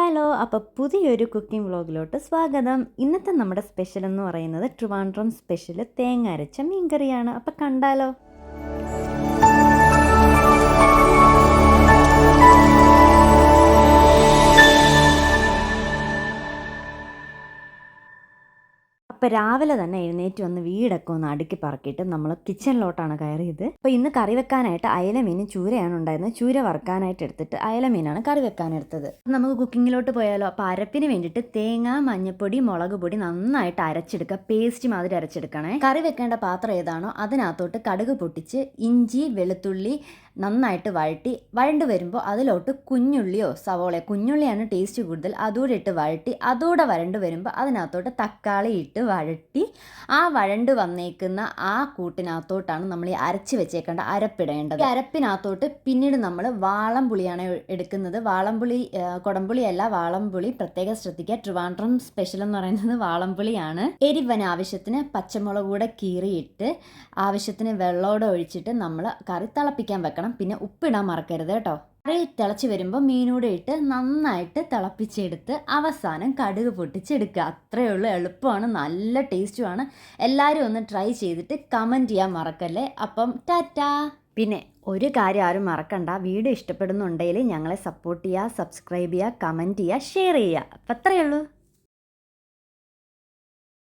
Hello, അപ്പോൾ പുതിയൊരു cooking വ്ളോഗിലോട്ട് സ്വാഗതം. ഇന്നത്തെ നമ്മുടെ സ്പെഷ്യൽ എന്ന് പറയുന്നത് ട്രിവാൻഡ്രം സ്പെഷ്യൽ തേങ്ങ അരച്ച മീൻകറിയാണ്. അപ്പോൾ കണ്ടാലോ? അപ്പോൾ രാവിലെ തന്നെ എഴുന്നേറ്റ് വന്ന് വീടൊക്കെ ഒന്ന് അടുക്കി പറക്കിയിട്ട് നമ്മൾ കിച്ചണിലോട്ടാണ് കയറിയത്. അപ്പോൾ ഇന്ന് കറി വെക്കാനായിട്ട് അയല മീനും ചൂരയാണ് ഉണ്ടായിരുന്നത്. ചൂര വറുക്കാനായിട്ട് എടുത്തിട്ട് അയല മീനാണ് കറി വെക്കാനെടുത്തത്. നമുക്ക് കുക്കിങ്ങിലോട്ട് പോയാലോ? അപ്പോൾ അരപ്പിന് വേണ്ടിയിട്ട് തേങ്ങ, മഞ്ഞൾപ്പൊടി, മുളക് പൊടി നന്നായിട്ട് അരച്ചെടുക്കുക. പേസ്റ്റ് മാതിരി അരച്ചെടുക്കണേ. കറി വെക്കേണ്ട പാത്രം ഏതാണോ അതിനകത്തോട്ട് കടുക് പൊട്ടിച്ച് ഇഞ്ചി, വെളുത്തുള്ളി നന്നായിട്ട് വഴണ്ട് വരുമ്പോൾ അതിലോട്ട് കുഞ്ഞുള്ളിയോ സവോളയോ, കുഞ്ഞുള്ളിയാണ് ടേസ്റ്റ് കൂടുതൽ, അതൂടെ ഇട്ട് വഴട്ടി അതൂടെ വരണ്ട് വരുമ്പോൾ അതിനകത്തോട്ട് തക്കാളി ഇട്ട് വഴട്ടി ആ വഴണ്ട് വന്നേക്കുന്ന ആ കൂട്ടിനകത്തോട്ടാണ് നമ്മൾ ഈ അരച്ച് വെച്ചേക്കേണ്ട അരപ്പിടേണ്ടത്. ഈ അരപ്പിനകത്തോട്ട് പിന്നീട് നമ്മൾ വാളംപുളിയാണ് എടുക്കുന്നത്. വാളംപുളി കുടംപുളിയല്ല, വാളംപുളി പ്രത്യേകം ശ്രദ്ധിക്കുക. ട്രിവാൻഡ്രം സ്പെഷ്യൽ എന്ന് പറയുന്നത് വാളംപുളിയാണ്. എരിവന് ആവശ്യത്തിന് പച്ചമുളക് കൂടെ കീറിയിട്ട് ആവശ്യത്തിന് വെള്ളത്തോടെ ഒഴിച്ചിട്ട് നമ്മൾ കറി തിളപ്പിക്കാൻ വെക്കണം. പിന്നെ ഉപ്പിടാൻ മറക്കരുത് കേട്ടോ. കറി തിളച്ച് വരുമ്പോൾ മീനൂടെ ഇട്ട് നന്നായിട്ട് തിളപ്പിച്ചെടുത്ത് അവസാനം കടുക് പൊട്ടിച്ചെടുക്കുക. അത്രയേ ഉള്ളൂ, എളുപ്പമാണ്, നല്ല ടേസ്റ്റുമാണ്. എല്ലാവരും ഒന്ന് ട്രൈ ചെയ്തിട്ട് കമൻറ്റ് ചെയ്യാൻ മറക്കല്ലേ. അപ്പം ടാറ്റാ. പിന്നെ ഒരു കാര്യം ആരും മറക്കണ്ട, വീഡിയോ ഇഷ്ടപ്പെടുന്നുണ്ടെങ്കിൽ ഞങ്ങളെ സപ്പോർട്ട് ചെയ്യുക, സബ്സ്ക്രൈബ് ചെയ്യുക, കമൻറ്റ് ചെയ്യുക, ഷെയർ ചെയ്യുക. അപ്പം അത്രയേ ഉള്ളൂ.